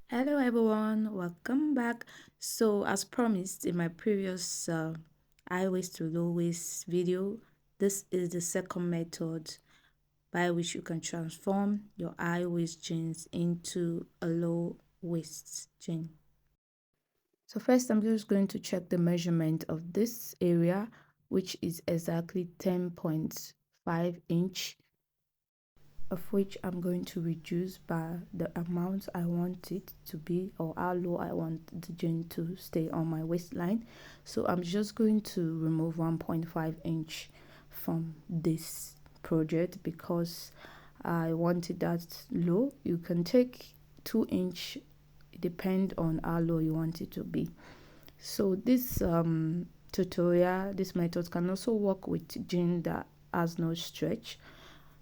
Hello everyone, welcome back. So as promised in my previous high waist to low waist video, this is the second method by which you can transform your high waist jeans into a low waist jean. So first I'm just going to check the measurement of this area, which is exactly 10.5 inch, of which I'm going to reduce by the amount I want it to be, or how low I want the jean to stay on my waistline. So I'm just going to remove 1.5 inch from this project because I want it that low. You can take 2 inch, depend on how low you want it to be. So this tutorial, this method can also work with jean that has no stretch,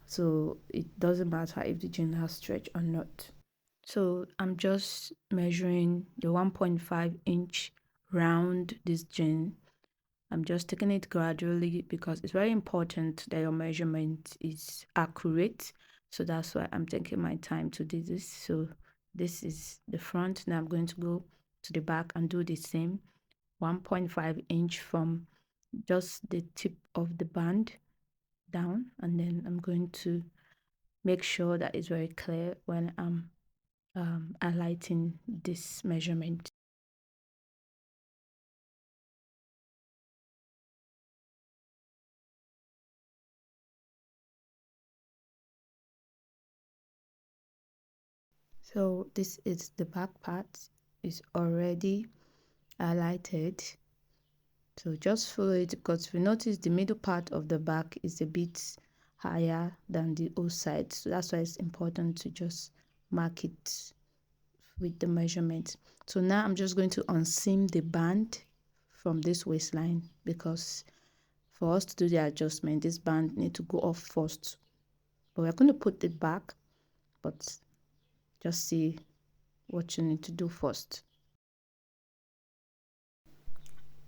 so it doesn't matter if the jean has stretch or not. So I'm just measuring the 1.5 inch round this jean. I'm just taking it gradually because it's very important that your measurement is accurate. So that's why I'm taking my time to do this. So this is the front. Now I'm going to go to the back and do the same. 1.5 inch from just the tip of the band down, and then I'm going to make sure that it's very clear when I'm highlighting this measurement. So this is the back part, is already highlighted. So just follow it because if you notice the middle part of the back is a bit higher than the whole side. So that's why it's important to just mark it with the measurement. So now I'm just going to unseam the band from this waistline because for us to do the adjustment, this band need to go off first. But we're going to put it back, but just see what you need to do first.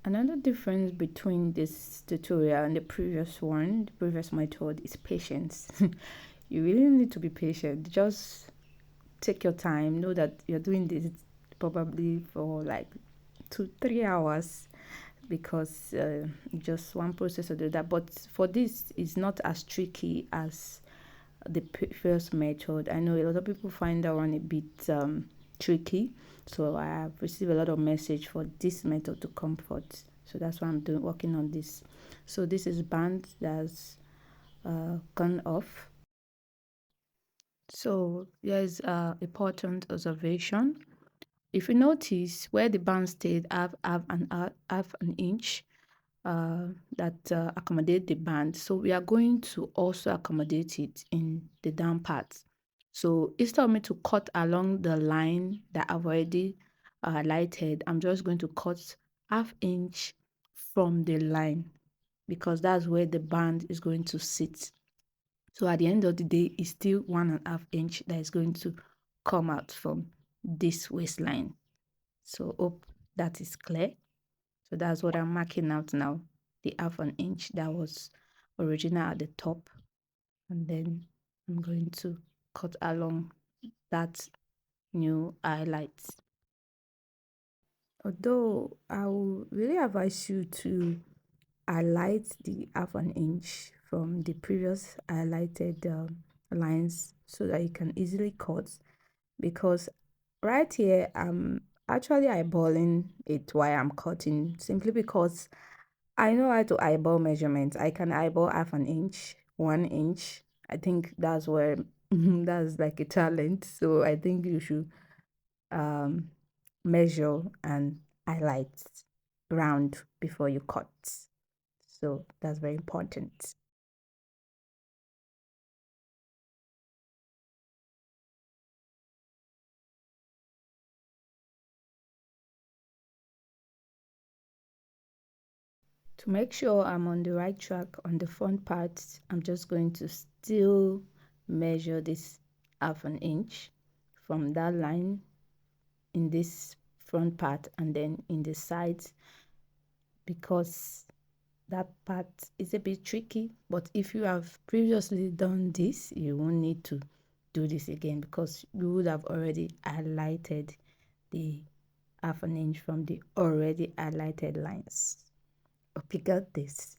Another difference between this tutorial and the previous one, the previous method, is patience. You really need to be patient. Just take your time. Know that you're doing this probably for like 2 3 hours because just one process or the other. But for this, it's not as tricky as the previous method. I know a lot of people find that one a bit tricky, so I have received a lot of message for this method to comfort. So that's why I'm doing working on this. So this is band that's gone off. So there's important observation. If you notice where the band stayed, half an inch that accommodate the band. So we are going to also accommodate it in the down part. So instead of me to cut along the line that I've already highlighted, I'm just going to cut half inch from the line because that's where the band is going to sit. So at the end of the day, it's still 1.5 inch that is going to come out from this waistline. So hope that is clear. So that's what I'm marking out now, the half an inch that was original at the top. And then I'm going to cut along that new highlights. Although I will really advise you to highlight the half an inch from the previous highlighted lines so that you can easily cut, because right here I'm actually eyeballing it while I'm cutting simply because I know how to eyeball measurements. I can eyeball half an inch, 1 inch. I think that's where that's like a talent. So I think you should um measure and highlight round before you cut. So that's very important. To make sure I'm on the right track on the front part, I'm just going to still measure this half an inch from that line in this front part and then in the sides, because that part is a bit tricky. But if you have previously done this, you won't need to do this again because you would have already highlighted the 1/2 inch from the already highlighted lines. Hope you got this.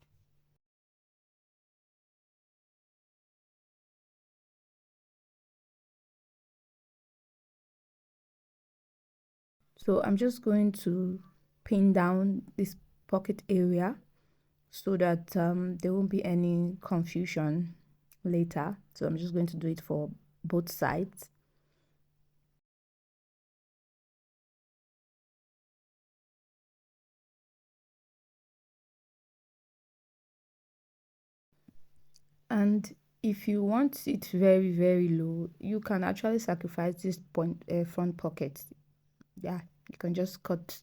So I'm just going to pin down this pocket area so that there won't be any confusion later. So I'm just going to do it for both sides. And if you want it very, very low, you can actually sacrifice this front pocket. Yeah, you can just cut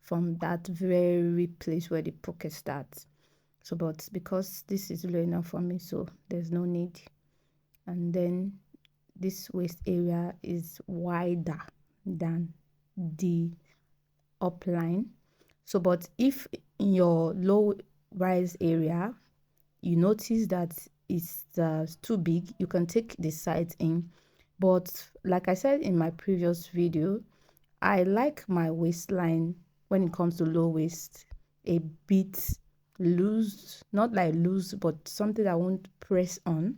from that very place where the pocket starts. So, but because this is low enough for me, so there's no need. And then this waist area is wider than the upline. So, but if in your low rise area you notice that it's too big, you can take the sides in. But like I said in my previous video, I like my waistline when it comes to low waist a bit loose, not like loose, but something that won't press on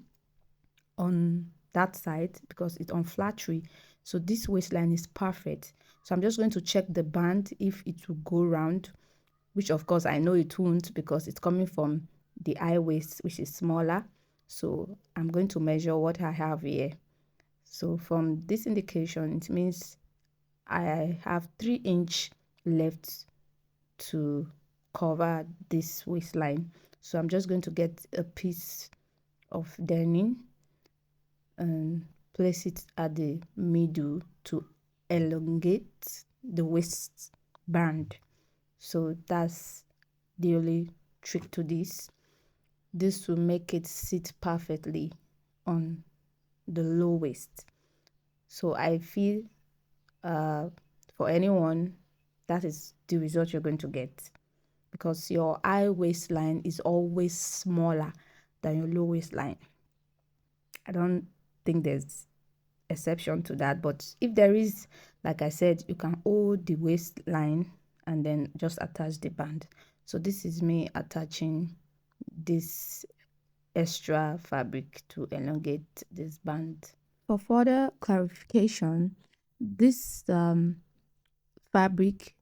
that side because it's on flattery. So this waistline is perfect. So I'm just going to check the band if it will go round, which of course I know it won't because it's coming from the high waist, which is smaller. So I'm going to measure what I have here. So from this indication, it means I have 3 inch left to cover this waistline. So I'm just going to get a piece of denim and place it at the middle to elongate the waist band. So that's the only trick to this. This will make it sit perfectly on the low waist. So I feel for anyone, that is the result you're going to get because your high waistline is always smaller than your low waistline. I don't think there's exception to that, but if there is, like I said, you can hold the waistline and then just attach the band. So this is me attaching this extra fabric to elongate this band. For further clarification, this fabric,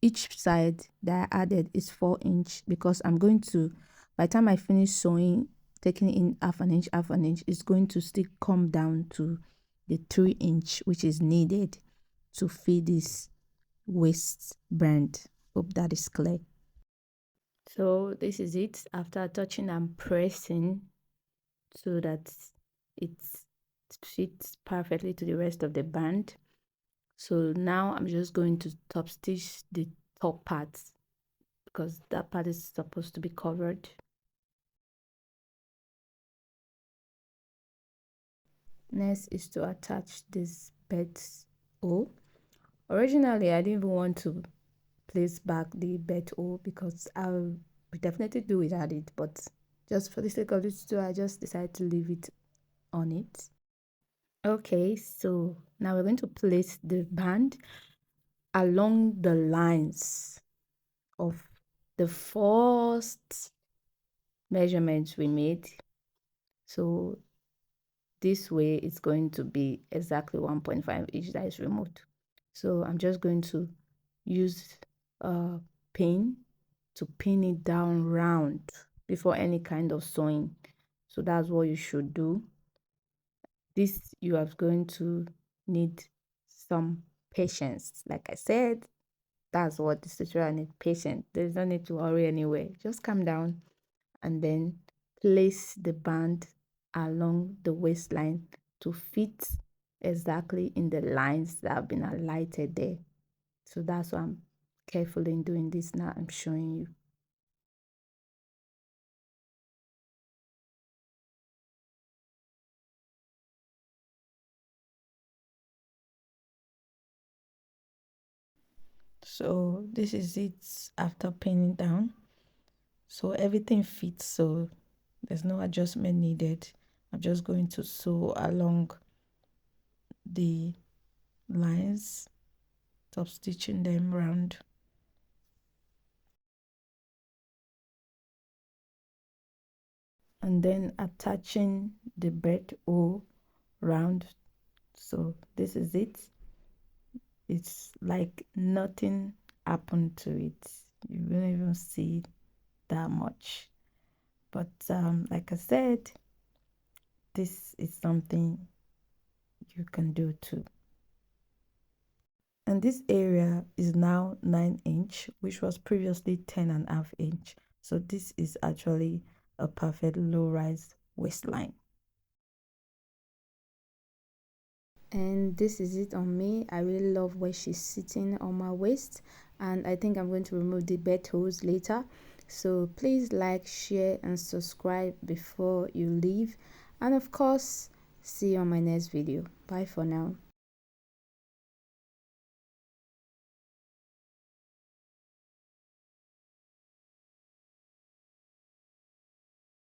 each side that I added is 4 inch because I'm going to, by the time I finish sewing, taking in 1/2 inch, it's going to still come down to the 3 inch, which is needed to fit this waistband. Hope that is clear. So this is it after touching and pressing so that it fits perfectly to the rest of the band. So now I'm just going to top stitch the top part because that part is supposed to be covered. Next is to attach this belt O. Originally I didn't even want to place back the belt O because I'll definitely do without it, but just for the sake of this tutorial I just decided to leave it on it. Okay, so now we're going to place the band along the lines of the first measurements we made. So this way it's going to be exactly 1.5 inch that is removed. So I'm just going to use a pin to pin it down round before any kind of sewing. So that's what you should do. This you are going to need some patience. Like I said, that's what the tutorial need, patience. There's no need to hurry anywhere. Just calm down and then place the band along the waistline to fit exactly in the lines that have been highlighted there. So that's why I'm carefully doing this now. I'm showing you. So this is it after pinning down. So everything fits, so there's no adjustment needed. I'm just going to sew along the lines top stitching them round. And then attaching the bed O round. So this is it. It's like nothing happened to it. You won't even see that much. But like I said, this is something you can do too. And this area is now 9 inch, which was previously 10.5 inch. So this is actually a perfect low-rise waistline. And this is it on me. I really love where she's sitting on my waist, and I think I'm going to remove the bed hose later. So please like, share and subscribe before you leave, and of course see you on my next video. Bye for now.